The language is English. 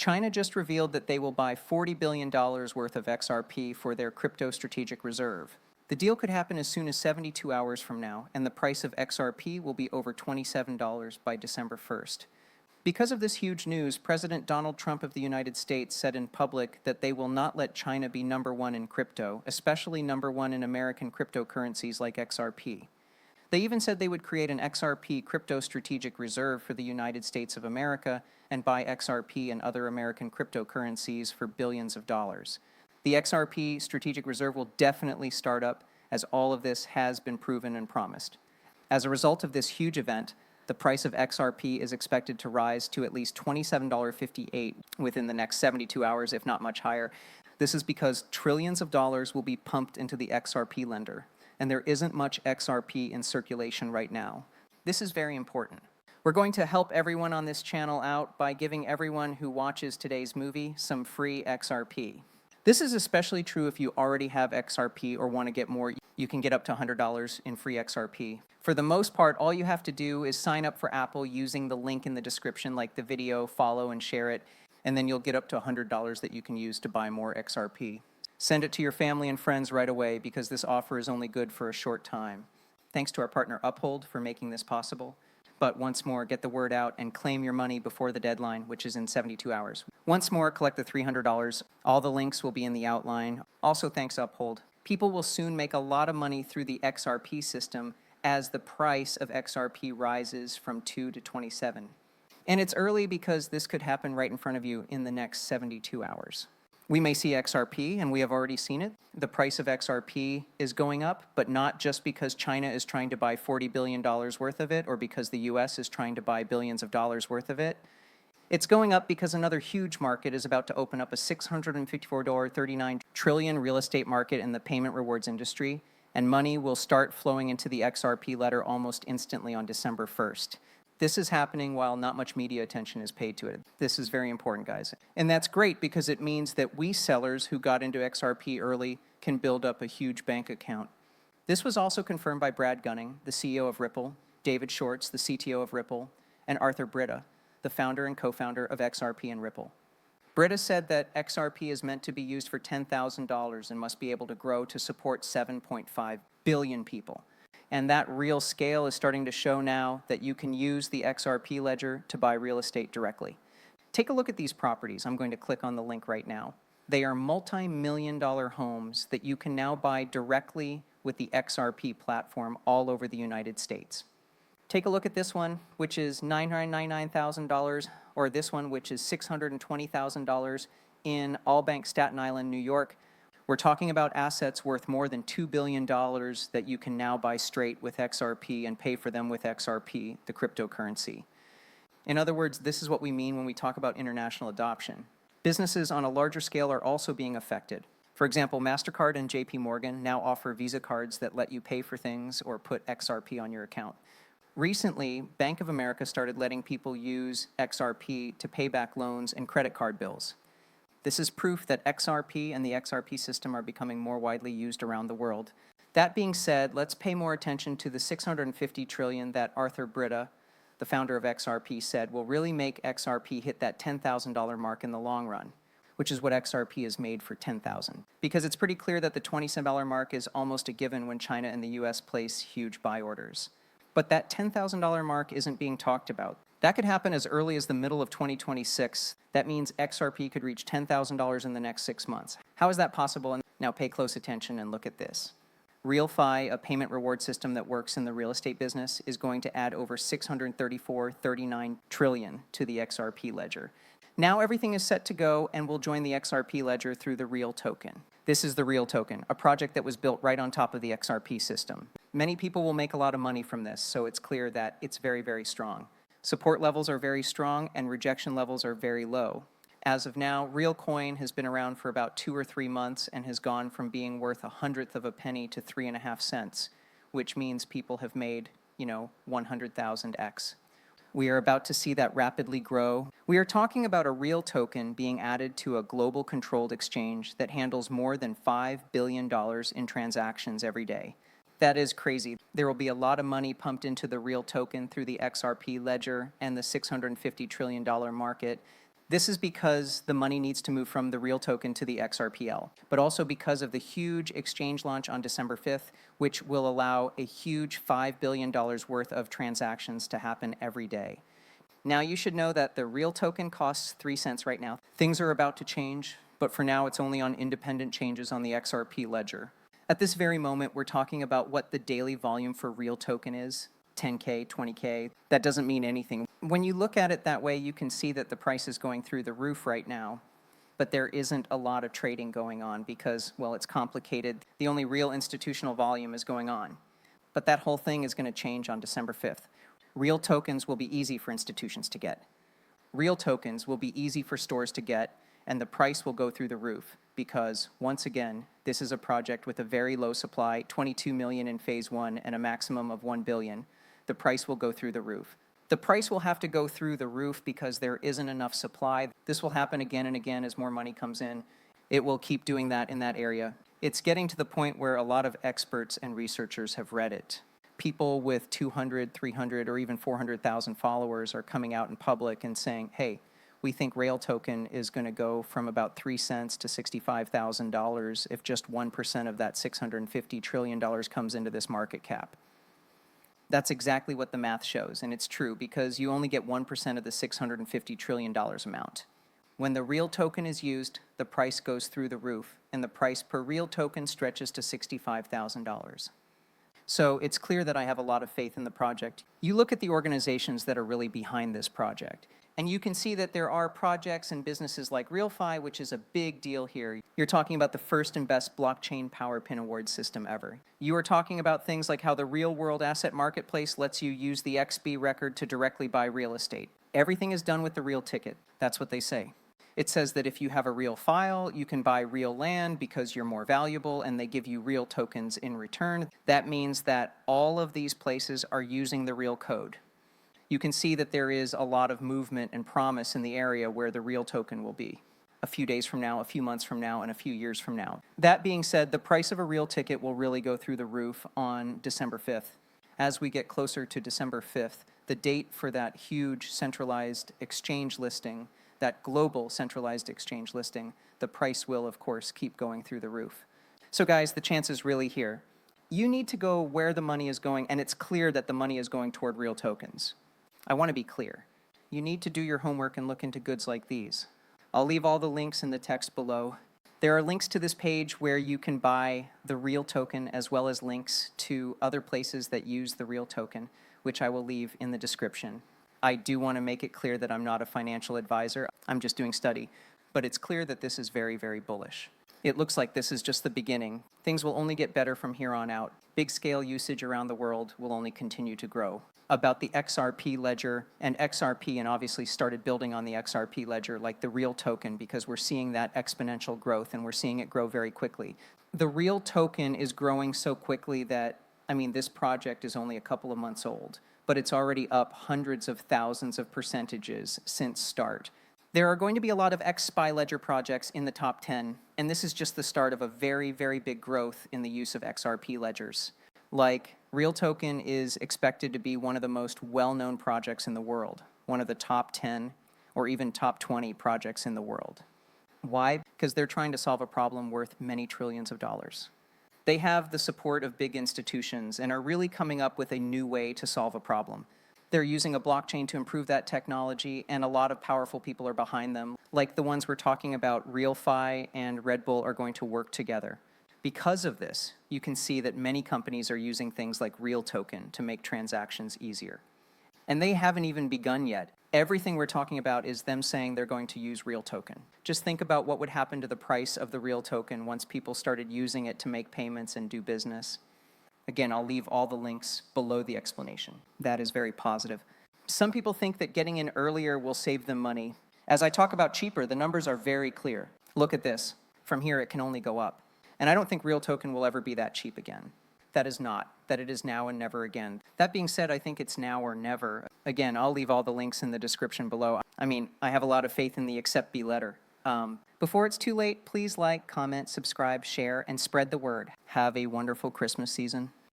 China just revealed that they will buy $40 billion worth of XRP for their crypto strategic reserve. The deal could happen as soon as 72 hours from now, and the price of XRP will be over $27 by December 1st. Because of this huge news, President Donald Trump of the United States said in public that they will not let China be number one in crypto, especially number one in American cryptocurrencies like XRP. They even said they would create an XRP crypto strategic reserve for the United States of America and buy XRP and other American cryptocurrencies for billions of dollars. The XRP strategic reserve will definitely start up, as all of this has been proven and promised. As a result of this huge event, the price of XRP is expected to rise to at least $27.58 within the next 72 hours, if not much higher. This is because trillions of dollars will be pumped into the XRP lender, and there isn't much XRP in circulation right now. This is very important. We're going to help everyone on this channel out by giving everyone who watches today's movie some free XRP. This is especially true if you already have XRP or want to get more. You can get up to $100 in free XRP. For the most part, all you have to do is sign up for Apple using the link in the description, like the video, follow and share it, and then you'll get up to $100 that you can use to buy more XRP. Send it to your family and friends right away because this offer is only good for a short time. Thanks to our partner Uphold for making this possible. But once more, get the word out and claim your money before the deadline, which is in 72 hours. Once more, collect the $300. All the links will be in the outline. Also, thanks Uphold. People will soon make a lot of money through the XRP system as the price of XRP rises from 2 to 27. And it's early because this could happen right in front of you in the next 72 hours. We may see XRP, and we have already seen it. The price of XRP is going up, but not just because China is trying to buy $40 billion worth of it or because the US is trying to buy billions of dollars worth of it. It's going up because another huge market is about to open up, a $654.39 trillion real estate market in the payment rewards industry, and money will start flowing into the XRP ledger almost instantly on December 1st. This is happening while not much media attention is paid to it. This is very important, guys. And that's great because it means that we sellers who got into XRP early can build up a huge bank account. This was also confirmed by Brad Gunning, the CEO of Ripple, David Shorts, the CTO of Ripple, and Arthur Britta, the founder and co-founder of XRP and Ripple. Britta said that XRP is meant to be used for $10,000 and must be able to grow to support 7.5 billion people. And that real scale is starting to show now that you can use the XRP ledger to buy real estate directly. Take a look at these properties. I'm going to click on the link right now. They are multi-million-dollar homes that you can now buy directly with the XRP platform all over the United States. Take a look at this one, which is $999,000, or this one, which is $620,000 in Allbank, Staten Island, New York. We're talking about assets worth more than $2 billion that you can now buy straight with XRP and pay for them with XRP, the cryptocurrency. In other words, this is what we mean when we talk about international adoption. Businesses on a larger scale are also being affected. For example, MasterCard and JP Morgan now offer Visa cards that let you pay for things or put XRP on your account. Recently, Bank of America started letting people use XRP to pay back loans and credit card bills. This is proof that XRP and the XRP system are becoming more widely used around the world. That being said, let's pay more attention to the $650 trillion that Arthur Britta, the founder of XRP, said will really make XRP hit that $10,000 mark in the long run, which is what XRP is made for, $10,000. Because it's pretty clear that the $27 mark is almost a given when China and the US place huge buy orders. But that $10,000 mark isn't being talked about. That could happen as early as the middle of 2026. That means XRP could reach $10,000 in the next 6 months. How is that possible? And now pay close attention and look at this. RealFi, a payment reward system that works in the real estate business, is going to add over $634.39 trillion to the XRP ledger. Now everything is set to go and will join the XRP ledger through the Real token. This is the Real token, a project that was built right on top of the XRP system. Many people will make a lot of money from this, so it's clear that it's very, very strong. Support levels are very strong and rejection levels are very low. As of now, Real coin has been around for about 2 or 3 months and has gone from being worth 1/100 of a penny to 3.5 cents, which means people have made, 100,000x. We are about to see that rapidly grow. We are talking about a Real token being added to a global controlled exchange that handles more than $5 billion in transactions every day. That is crazy. There will be a lot of money pumped into the Real token through the XRP ledger and the $650 trillion market. This is because the money needs to move from the real token to the XRPL, but also because of the huge exchange launch on December 5th, which will allow a huge $5 billion worth of transactions to happen every day. Now, you should know that the real token costs 3 cents right now. Things are about to change, but for now, it's only on independent changes on the XRP ledger. At this very moment, we're talking about what the daily volume for real token is. 10K, 20K, that doesn't mean anything. When you look at it that way, you can see that the price is going through the roof right now, but there isn't a lot of trading going on because, well, it's complicated. The only real institutional volume is going on. But that whole thing is going to change on December 5th. Real tokens will be easy for institutions to get. Real tokens will be easy for stores to get, and the price will go through the roof because, once again, this is a project with a very low supply, 22 million in phase 1 and a maximum of 1 billion. The price will go through the roof. The price will have to go through the roof because there isn't enough supply. This will happen again and again as more money comes in. It will keep doing that in that area. It's getting to the point where a lot of experts and researchers have read it. People with 200, 300, or even 400,000 followers are coming out in public and saying, hey, we think Rail token is going to go from about 3 cents to $65,000 if just 1% of that $650 trillion comes into this market cap. That's exactly what the math shows, and it's true because you only get 1% of the $650 trillion amount. When the real token is used, the price goes through the roof, and the price per real token stretches to $65,000. So it's clear that I have a lot of faith in the project. You look at the organizations that are really behind this project, and you can see that there are projects and businesses like RealFi, which is a big deal here. You're talking about the first and best blockchain power pin award system ever. You are talking about things like how the real world asset marketplace lets you use the XB record to directly buy real estate. Everything is done with the real ticket. That's what they say. It says that if you have a real file, you can buy real land because you're more valuable, and they give you real tokens in return. That means that all of these places are using the real code. You can see that there is a lot of movement and promise in the area where the real token will be a few days from now, a few months from now, and a few years from now. That being said, the price of a real ticket will really go through the roof on December 5th. As we get closer to December 5th, the date for that huge centralized exchange listing, that global centralized exchange listing, the price will, of course, keep going through the roof. So guys, the chance is really here. You need to go where the money is going, and it's clear that the money is going toward real tokens. I want to be clear. You need to do your homework and look into goods like these. I'll leave all the links in the text below. There are links to this page where you can buy the real token as well as links to other places that use the real token, which I will leave in the description. I do want to make it clear that I'm not a financial advisor. I'm just doing study. But it's clear that this is very, very bullish. It looks like this is just the beginning. Things will only get better from here on out. Big scale usage around the world will only continue to grow. About the XRP ledger and XRP, and obviously started building on the XRP ledger like the real token because we're seeing that exponential growth and we're seeing it grow very quickly. The real token is growing so quickly that, this project is only a couple of months old, but it's already up hundreds of thousands of percentages since start. There are going to be a lot of XSPY ledger projects in the top 10, and this is just the start of a very, very big growth in the use of XRP ledgers. Like, Real Token is expected to be one of the most well-known projects in the world, one of the top 10 or even top 20 projects in the world. Why? Because they're trying to solve a problem worth many trillions of dollars. They have the support of big institutions and are really coming up with a new way to solve a problem. They're using a blockchain to improve that technology, and a lot of powerful people are behind them, like the ones we're talking about. RealFi and Red Bull are going to work together. Because of this, you can see that many companies are using things like Real Token to make transactions easier. And they haven't even begun yet. Everything we're talking about is them saying they're going to use Real Token. Just think about what would happen to the price of the Real Token once people started using it to make payments and do business. Again, I'll leave all the links below the explanation. That is very positive. Some people think that getting in earlier will save them money. As I talk about cheaper, the numbers are very clear. Look at this. From here, it can only go up. And I don't think Real Token will ever be that cheap again. That is not. That it is now and never again. That being said, I think it's now or never. Again, I'll leave all the links in the description below. I have a lot of faith in the Accept B letter. Before it's too late, please like, comment, subscribe, share, and spread the word. Have a wonderful Christmas season.